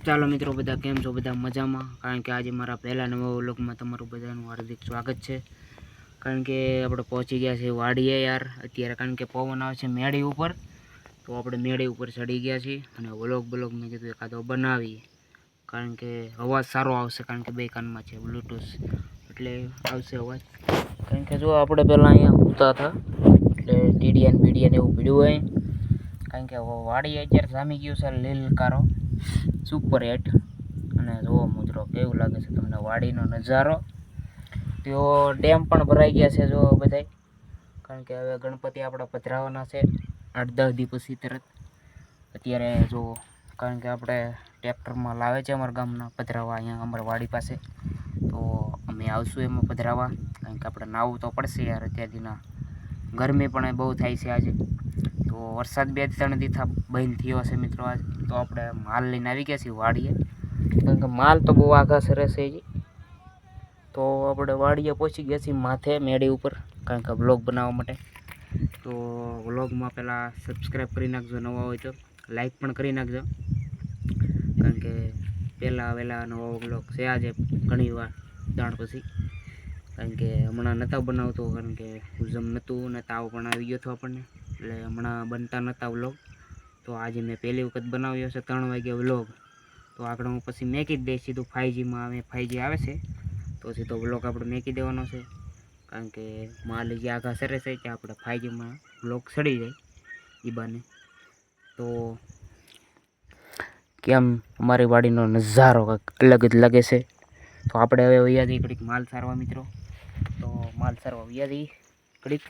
ચાલો મિત્રો બધા કેમ છો? બધા મજામાં? કારણ કે આજે મારા પહેલા નવા વ્લોગમાં તમારું બધાનું હાર્દિક સ્વાગત છે। કારણ કે આપણે પહોંચી ગયા છે વાડીએ યાર અત્યારે, કારણ કે પવન આવે છે મેળી ઉપર, તો આપણે મેળી ઉપર ચડી ગયા છીએ અને વ્લોગ મેં કીધું એકાદો બનાવીએ, કારણ કે અવાજ સારો આવશે, કારણ કે બે કાનમાં છે બ્લૂટૂથ, એટલે આવશે અવાજ। કારણ કે જો આપણે પહેલાં અહીંયા ઊભતા હતા એટલે ડીડીએન એવું પીડ્યું હોય, કારણ કે વાડી અત્યારે જામી ગયું છે લીલકારો સુપર હિટ। અને જુઓ મિત્રો કેવું લાગે છે તમને વાડીનો નજારો। તો ડેમ પણ ભરાઈ ગયા છે જો બધાય, કારણ કે હવે ગણપતિ આપણા પધરાવાના છે 8-10 દી પછી તરત। અત્યારે જો કારણ કે આપણે ટ્રેક્ટરમાં લાવે છે અમારા ગામના પધરાવા અહીંયા અમારા વાડી પાસે, તો અમે આવશું એમાં પધરાવા, કારણ કે આપણે નાવું તો પડશે યાર અત્યારથીના। ગરમી પણ બહુ થાય છે આજે, તો વરસાદ 2-3 દી બંધ થયો હશે મિત્રો આજ, તો આપણે માલ લઈને આવી ગયા છીએ વાડીએ, કારણ કે માલ તો બહુ આઘા સરસ છે। તો આપણે વાડીએ પહોંચી ગયા છીએ માથે મેળી ઉપર, કારણ કે વ્લોગ બનાવવા માટે। તો વ્લોગમાં પહેલાં સબસ્ક્રાઈબ કરી નાખજો, નવા હોય તો લાઈક પણ કરી નાખજો, કારણ કે વહેલા નવો વ્લોગ છે આજે ઘણી વાર દાણ પછી, કારણ કે હમણાં નહોતા બનાવતો, કારણ કે ઉજમ નહોતું ને તાવ પણ આવી ગયો હતો આપણને, એટલે હમણાં બનતા નહોતા વ્લોગ। તો આજે મેં પહેલી વખત બનાવ્યો છે 3 વાગે વ્લોગ, તો આગળ હું પછી મેકી જ દઈશ સીધું 5Gમાં આવે, 5G આવે છે તો સીધો વ્લોગ આપણે મેકી દેવાનો છે, કારણ કે માલ જે આઘા સરે છે કે આપણે 5Gમાં વ્લોગ સડી જાય એ બાને। તો કેમ અમારી વાડીનો નજારો અલગ જ લાગે છે। તો આપણે હવે વૈયાથી ઘડીક માલ સારવા મિત્રો, તો માલ સારવા વૈયાથી ઘડીક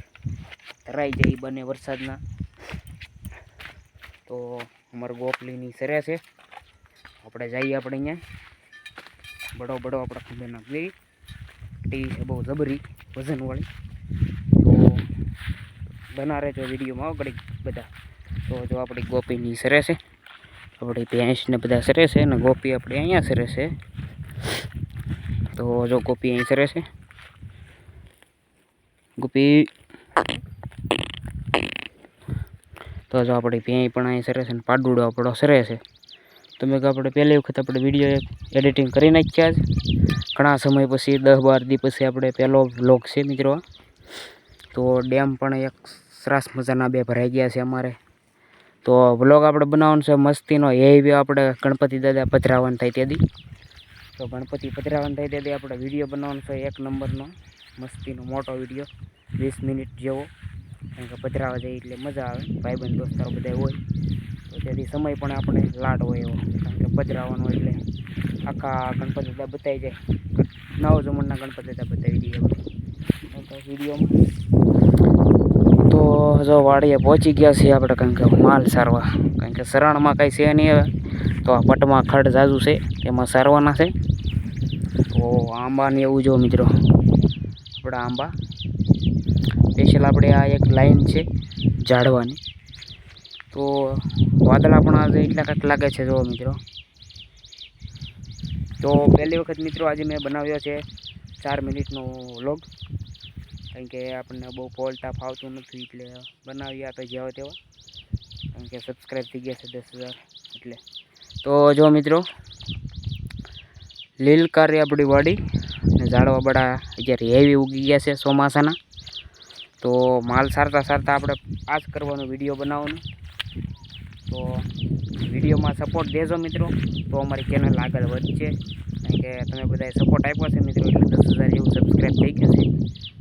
ધરાઈ જાય બને વરસાદના। તો અમારે ગોપલીની સરે છે, આપણે જઈએ આપણે અહીંયા બડો આપણા ખંભે નાખી ટી છે બહુ જબરી વજનવાળી। તો બના રહેજો વિડીયોમાં ઘડીક બધા। તો જો આપણી ગોપીની સરે છે, આપણી ભેંસને બધા સરે છે, અને ગોપી આપણે અહીંયા સરે છે। તો જો ગોપી અહીં સરે છે, ગોપી તો જો આપણી ભેંસ પણ અહીં સરે છે, ને પાડુડો આપણો સરે છે। તો મેં કહ્યું આપણે પહેલી વખત આપણે વિડીયો એડિટિંગ કરી નાખ્યા જ ઘણા સમય પછી, 10-12 દી પછી આપણે પહેલો વ્લોગ છે મિત્રો। તો ડેમ પણ એક સરસ મજાના 2 ભરાઈ ગયા છે અમારે। તો વ્લોગ આપણે બનાવવાનો છે મસ્તીનો, એ આપણે ગણપતિ દાદા પધરાવવાનું થાય તેથી, તો ગણપતિ પધરાવવાનું થાય તેથી આપણે વિડીયો બનાવવાનો છે 1 નંબરનો મસ્તીનો મોટો વિડીયો 20 મિનિટ જેવો, કારણ કે પધરાવા જાય એટલે મજા આવે, ભાઈબંધ દોસ્તારો બધા હોય તો તેથી સમય પણ આપણે લાટ હોય એવો, કારણ કે પધરાવવાનો એટલે આખા ગણપતિ દાદા બતાવી જાય, નવ જમણના ગણપતિ દાદા બતાવી દઈએ આપણે વિડીયોમાં। તો જો વાડીએ પહોંચી ગયા છીએ આપણે, કારણ કે માલ સારવા, કારણ કે શરણમાં કાંઈ છે નહીં હવે, તો આ પટમાં ખડ ઝાઝું છે તેમાં સારવાના છે। તો આંબાને એવું જો મિત્રો, આપણા આંબા સ્પેશિયલ આપણે આ એક લાઈન છે ઝાડવાની, તો વાદળા પણ આજે એટલા કાંઈક લાગે છે જો મિત્રો। તો પહેલી વખત મિત્રો આજે મેં બનાવ્યો છે 4 મિનિટનો વ્લોગ, કારણ કે આપણને બહુ બોલતા ફાવતું નથી, એટલે બનાવી આપણે જેવા તેવા, કારણ કે સબસ્ક્રાઈબ થઈ ગયા છે 10,000 એટલે। તો જો મિત્રો લીલકારી આપણી વાડી ને ઝાડવા બડા અત્યારે હેવી ઉગી ગયા છે ચોમાસાના। તો માલ સારતા આપણે આ જ કરવાનો વિડીયો બનાવવાનો। તો વિડીયોમાં સપોર્ટ દેજો મિત્રો, તો અમારી ચેનલ આગળ વધશે, કારણ કે તમે બધાએ સપોર્ટ આપ્યો છે મિત્રો, એટલે 10,000 જેવું સબસ્ક્રાઈબ થઈ ગયું છે।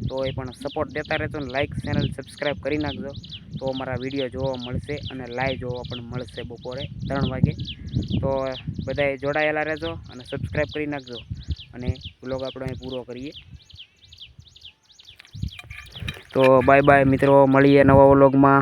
તો એ પણ સપોર્ટ દેતા રહેજો ને લાઈક ચેનલ સબસ્ક્રાઈબ કરી નાખજો, તો અમારા વિડીયો જોવા મળશે અને લાઈવ જોવા પણ મળશે બપોરે 3 વાગે। તો બધાએ જોડાયેલા રહેજો અને સબસ્ક્રાઈબ કરી નાખજો, અને વ્લોગ આપણે અહીં પૂરો કરીએ। તો બાય બાય મિત્રો, મળીએ નવા વ્લોગમાં।